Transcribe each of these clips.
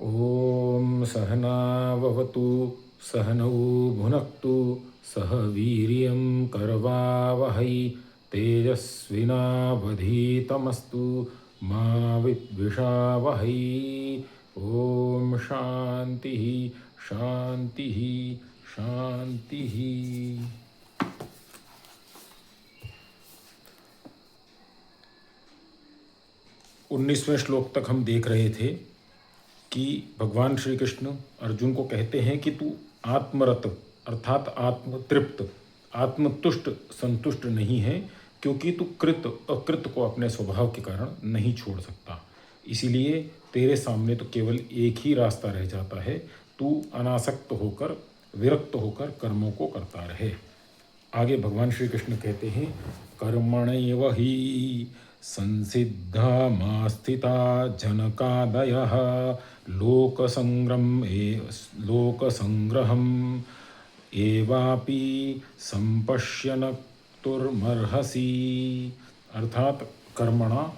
ॐ सहनाववतु सहनौ भुनक्तु सह वीर्यं करवावहै तेजस्विनावधीतमस्तु मा विद्विषावहै। ॐ शान्तिः शान्तिः शान्तिः। 19वें श्लोक तक हम देख रहे थे कि भगवान श्री कृष्ण अर्जुन को कहते हैं कि तू आत्मरत अर्थात आत्मतृप्त आत्मतुष्ट संतुष्ट नहीं है, क्योंकि तू कृत अकृत को अपने स्वभाव के कारण नहीं छोड़ सकता। इसीलिए तेरे सामने तो केवल एक ही रास्ता रह जाता है, तू अनासक्त होकर विरक्त होकर कर्मों को करता रहे। आगे भगवान श्री कृष्ण कहते हैं कर्मणैव हि संसिद्धा मास्थिता जनकादयः लोकसंग्रहम् एवापि संपश्यन तुर्मर्हसि। अर्थात कर्मणा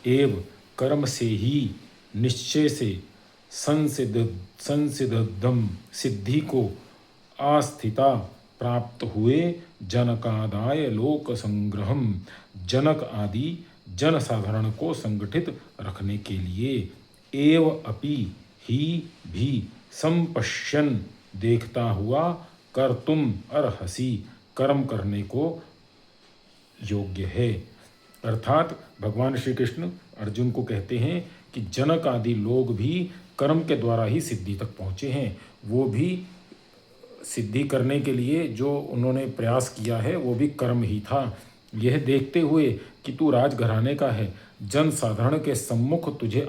एव कर्म से ही निश्चय से संसिद्धम सिद्धि को आस्थिता प्राप्त हुए जनकादाय लोक संग्रहम जनक आदि जन साधारण को संगठित रखने के लिए एव अपि ही भी संपश्यन देखता हुआ कर्तुम अर्हसि कर्म करने को योग्य है। अर्थात भगवान श्री कृष्ण अर्जुन को कहते हैं कि जनक आदि लोग भी कर्म के द्वारा ही सिद्धि तक पहुँचे हैं। वो भी सिद्धि करने के लिए जो उन्होंने प्रयास किया है वो भी कर्म ही था। यह देखते हुए कि तू राजघराने का है, जन साधारण के सम्मुख तुझे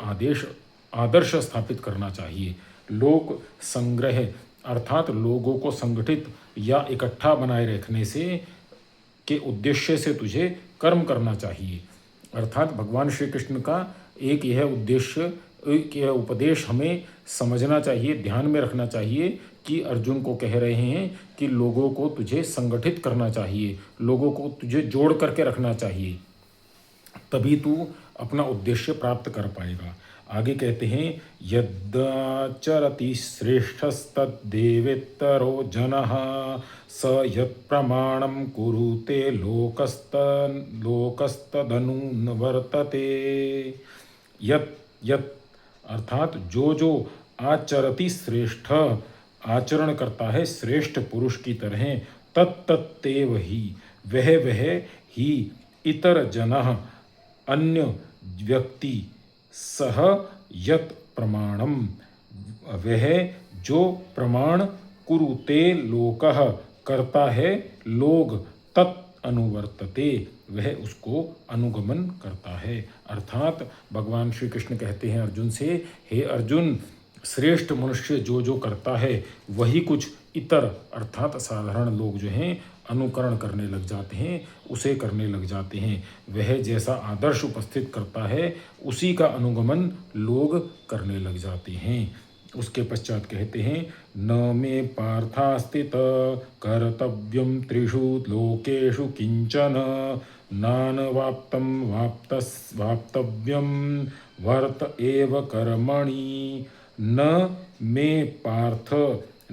आदर्श स्थापित करना चाहिए। लोक संग्रह अर्थात लोगों को संगठित या इकट्ठा बनाए रखने से के उद्देश्य से तुझे कर्म करना चाहिए। अर्थात भगवान श्री कृष्ण का एक यह उद्देश्य, एक यह उपदेश हमें समझना चाहिए, ध्यान में रखना चाहिए कि अर्जुन को कह रहे हैं कि लोगों को तुझे संगठित करना चाहिए, लोगों को तुझे जोड़ करके रखना चाहिए, तभी तू अपना उद्देश्य प्राप्त कर पाएगा। आगे कहते हैं यद्चरति श्रेष्ठस्तद्देवेत्तरो जनः स यत्प्रमाणं कुरुते लोकस्तदनुवर्तते। यत् अर्थात जो आचरति श्रेष्ठ आचरण करता है श्रेष्ठ पुरुष की तरह, तत्तत्तेव ही वह ही इतर जनः अन्य व्यक्ति सह यत् प्रमाणम वह जो प्रमाण कुरुते लोकः करता है लोग, तत् अनुवर्तते वह उसको अनुगमन करता है। अर्थात भगवान श्री कृष्ण कहते हैं अर्जुन से, हे अर्जुन, श्रेष्ठ मनुष्य जो करता है वही कुछ इतर अर्थात साधारण लोग जो हैं अनुकरण करने लग जाते हैं, उसे करने लग जाते हैं। वह जैसा आदर्श उपस्थित करता है उसी का अनुगमन लोग करने लग जाते हैं। उसके पश्चात कहते हैं न मे पार्थास्तित कर्तव्यम त्रिषु लोकेषु किंचन नानवाप्तं वाप्तव्यम वर्त एव कर्मणि। न मे पार्थ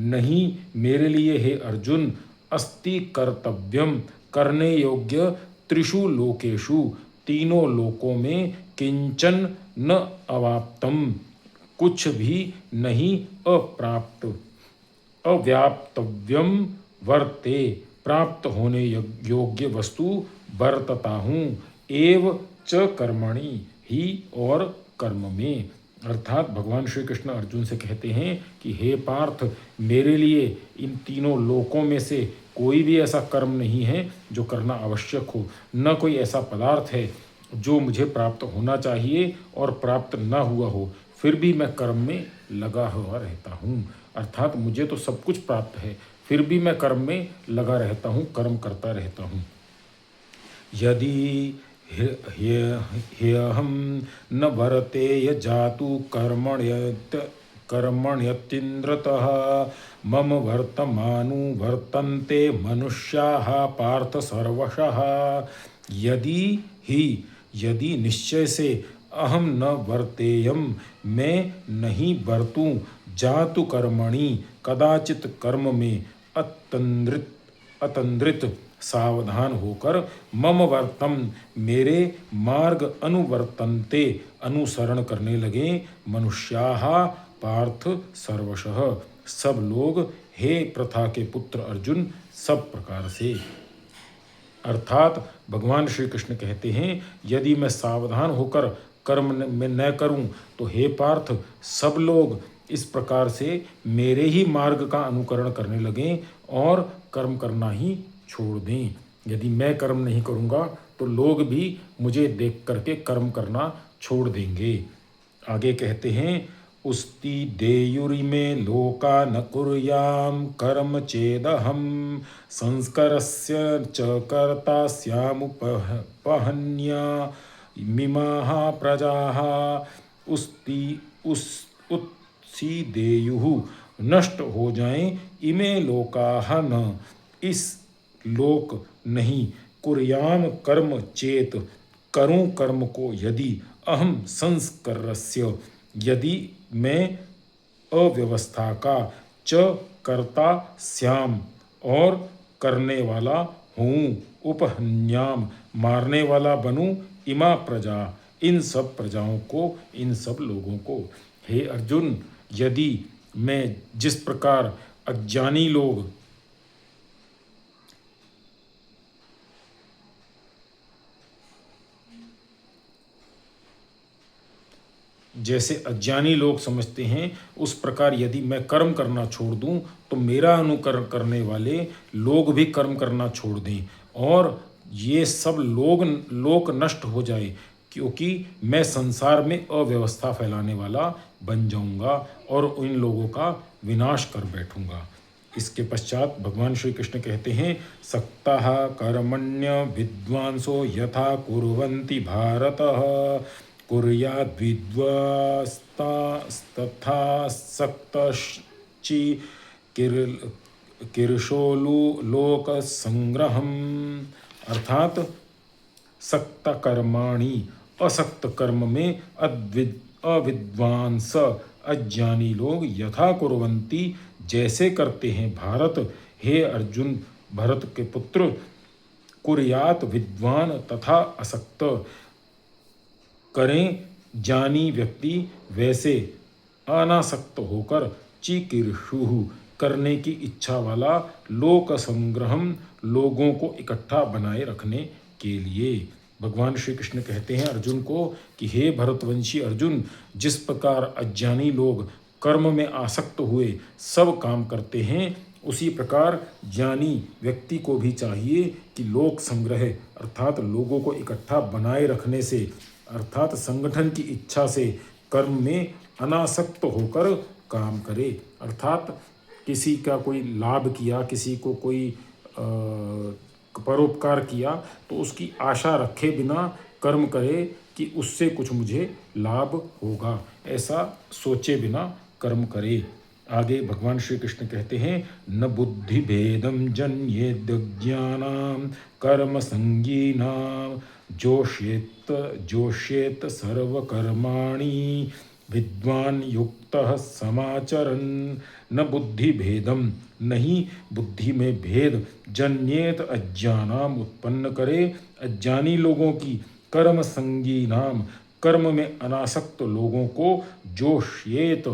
नहीं मेरे लिए हे अर्जुन, अस्ति कर्तव्यम करने योग्य, त्रिषु लोकेषु तीनों लोकों में, किंचन न अवाप्तम कुछ भी नहीं अप्राप्त, अव्याप्तव्यम वर्ते प्राप्त होने योग्य वस्तु वर्तता हूँ, एव च कर्मणि ही और कर्म में। अर्थात भगवान श्री कृष्ण अर्जुन से कहते हैं कि हे पार्थ, मेरे लिए इन तीनों लोकों में से कोई भी ऐसा कर्म नहीं है जो करना आवश्यक हो, न कोई ऐसा पदार्थ है जो मुझे प्राप्त होना चाहिए और प्राप्त न हुआ हो, फिर भी मैं कर्म में लगा हुआ रहता हूँ। अर्थात मुझे तो सब कुछ प्राप्त है, फिर भी मैं कर्म में लगा रहता हूँ, कर्म करता रहता हूँ। यदि ह्यहं न भरतेय जातु कर्मण्यतीन्द्रतः मम वर्तमानुवर्तन्ते मनुष्याः पार्थ सर्वशः। यदि निश्चय से अहम न वर्तेयम, मैं नहीं बरतूं, जातु कर्मणि, कदाचित कर्म में, अतंद्रित सावधान होकर, मम वर्तम, मेरे मार्ग अनुवर्तन्ते, अनुसरण करने लगे, मनुष्याः पार्थ सर्वशः, सब लोग, हे प्रथा के पुत्र अर्जुन, सब प्रकार से। अर्थात भगवान श्री कृष्ण कहते हैं, यदि मैं सावधान होकर कर्म में न करूं तो हे पार्थ, सब लोग इस प्रकार से मेरे ही मार्ग का अनुकरण करने लगें और कर्म करना ही छोड़ दें। यदि मैं कर्म नहीं करूंगा तो लोग भी मुझे देख करके कर्म करना छोड़ देंगे। आगे कहते हैं, उस्ति देयुरिमे लोका न कुर्याम कर्म चेदहम संस्करस्य च कर्ता स्यामुपहन्या मिमाः प्रजाः उस्ति उस उत्सी देयुः, नष्ट हो जाएं इमे लोकाः, न इस लोक नहीं, कुर्याम कर्म चेत, करूं कर्म को यदि, अहम संस्करस्य, यदि मैं अव्यवस्था का, च कर्ता श्याम, और करने वाला हूँ, उपहन्याम, मारने वाला बनूं, इमा प्रजा, इन सब प्रजाओं को, इन सब लोगों को। हे अर्जुन, यदि मैं जिस प्रकार अज्ञानी लोग जैसे अज्ञानी लोग समझते हैं, उस प्रकार यदि मैं कर्म करना छोड़ दूं तो मेरा अनुकरण करने वाले लोग भी कर्म करना छोड़ दें और ये सब लोक नष्ट हो जाए, क्योंकि मैं संसार में अव्यवस्था फैलाने वाला बन जाऊंगा और इन लोगों का विनाश कर बैठूंगा। इसके पश्चात भगवान श्री कृष्ण कहते हैं, सक्तः कर्मण्य विद्वांसो यथा कुर्वन्ति भारत, कुर्याद्विद्वस्तथा सक्तश्चि किर्शोलु लोक संग्रहम। अर्थात सक्त कर्माणि, असक्त कर्म में अविद्वांस अज्ञानी लोग, यथा कुर्वन्ति, जैसे करते हैं, भारत, हे अर्जुन, भरत के पुत्र, कुर्यात, विद्वान तथा असक्त, करें ज्ञानी व्यक्ति वैसे, अनासक्त होकर, चिकीर्षुः, करने की इच्छा वाला, लोक संग्रहम, लोगों को इकट्ठा बनाए रखने के लिए। भगवान श्री कृष्ण कहते हैं अर्जुन को कि हे भरतवंशी अर्जुन, जिस प्रकार अज्ञानी लोग कर्म में आसक्त हुए सब काम करते हैं, उसी प्रकार ज्ञानी व्यक्ति को भी चाहिए कि लोक संग्रह अर्थात लोगों को इकट्ठा बनाए रखने से, अर्थात संगठन की इच्छा से कर्म में अनासक्त होकर काम करे। अर्थात किसी का कोई लाभ किया, किसी को कोई परोपकार किया तो उसकी आशा रखे बिना कर्म करे कि उससे कुछ मुझे लाभ होगा, ऐसा सोचे बिना कर्म करे। आगे भगवान श्री कृष्ण कहते हैं, न बुद्धि भेदम जन्येद ज्ञानाम कर्म संगीनाम जोष्येत सर्वकर्माणि विद्वान युक्तः समाचरन्। न बुद्धि भेदम, नहीं बुद्धि में भेद, जन्येत अज्ञानाम, उत्पन्न करे अज्ञानी लोगों की, कर्म संगी नाम, कर्म में अनासक्त लोगों को, जोष्येत,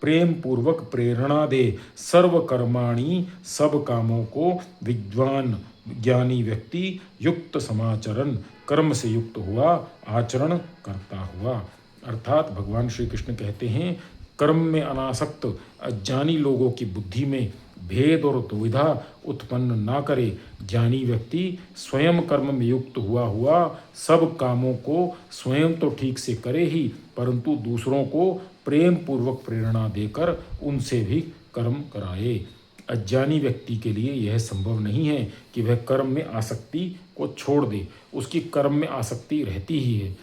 प्रेम पूर्वक प्रेरणा दे, सर्व कर्माणि, सब कामों को, विद्वान ज्ञानी व्यक्ति, युक्त समाचरण, कर्म से युक्त हुआ, आचरण करता हुआ। अर्थात भगवान श्री कृष्ण कहते हैं, कर्म में अनासक्त अज्ञानी लोगों की बुद्धि में भेद और दुविधा उत्पन्न ना करे, ज्ञानी व्यक्ति स्वयं कर्म में युक्त हुआ सब कामों को स्वयं तो ठीक से करे ही, परंतु दूसरों को प्रेम पूर्वक प्रेरणा देकर उनसे भी कर्म कराए। अज्ञानी व्यक्ति के लिए यह संभव नहीं है कि वह कर्म में आसक्ति को छोड़ दे, उसकी कर्म में आसक्ति रहती ही है।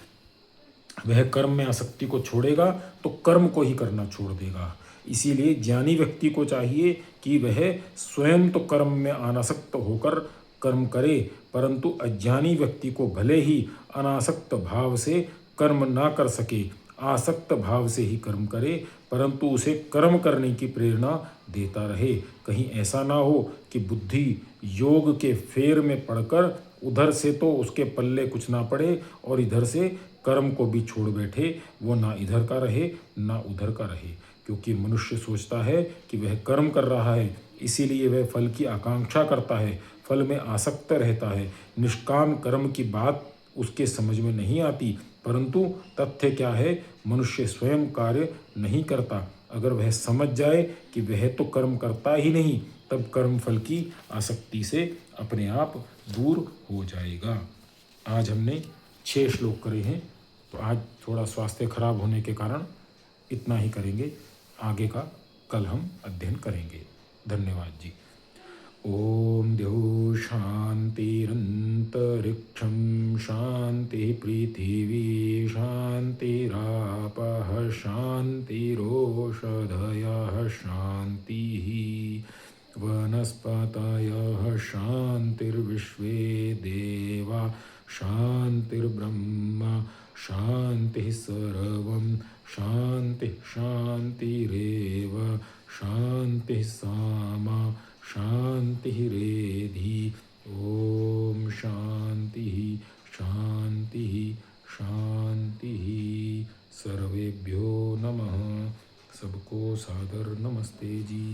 वह कर्म में आसक्ति को छोड़ेगा तो कर्म को ही करना छोड़ देगा। इसीलिए ज्ञानी व्यक्ति को चाहिए कि वह स्वयं तो कर्म में अनासक्त होकर कर्म करे, परंतु अज्ञानी व्यक्ति को भले ही अनासक्त भाव से कर्म ना कर सके, आसक्त भाव से ही कर्म करे, परंतु उसे कर्म करने की प्रेरणा देता रहे। कहीं ऐसा ना हो कि बुद्धि योग के फेर में पड़कर उधर से तो उसके पल्ले कुछ ना पड़े और इधर से कर्म को भी छोड़ बैठे, वो ना इधर का रहे ना उधर का रहे। क्योंकि मनुष्य सोचता है कि वह कर्म कर रहा है, इसीलिए वह फल की आकांक्षा करता है, फल में आसक्त रहता है। निष्काम कर्म की बात उसके समझ में नहीं आती, परंतु तथ्य क्या है, मनुष्य स्वयं कार्य नहीं करता। अगर वह समझ जाए कि वह तो कर्म करता ही नहीं, तब कर्म फल की आसक्ति से अपने आप दूर हो जाएगा। आज हमने 6 श्लोक करे हैं, तो आज थोड़ा स्वास्थ्य खराब होने के कारण इतना ही करेंगे। आगे का कल हम अध्ययन करेंगे। धन्यवाद जी। ओम द्यौः शान्तिरन्तरिक्षं शान्तिः पृथिवी शान्तिरापः शान्तिरोषधयः शान्तिः वनस्पतयः शान्तिर्विश्वे देवा शान्तिर्ब्रह्म शान्तिः सर्वं शान्तिः शान्तिरेव शान्तिः सामा शान्तिरेधि। ओम शान्तिः शान्तिः शान्तिः। सर्वेभ्यो नमः। सबको सादर नमस्ते जी।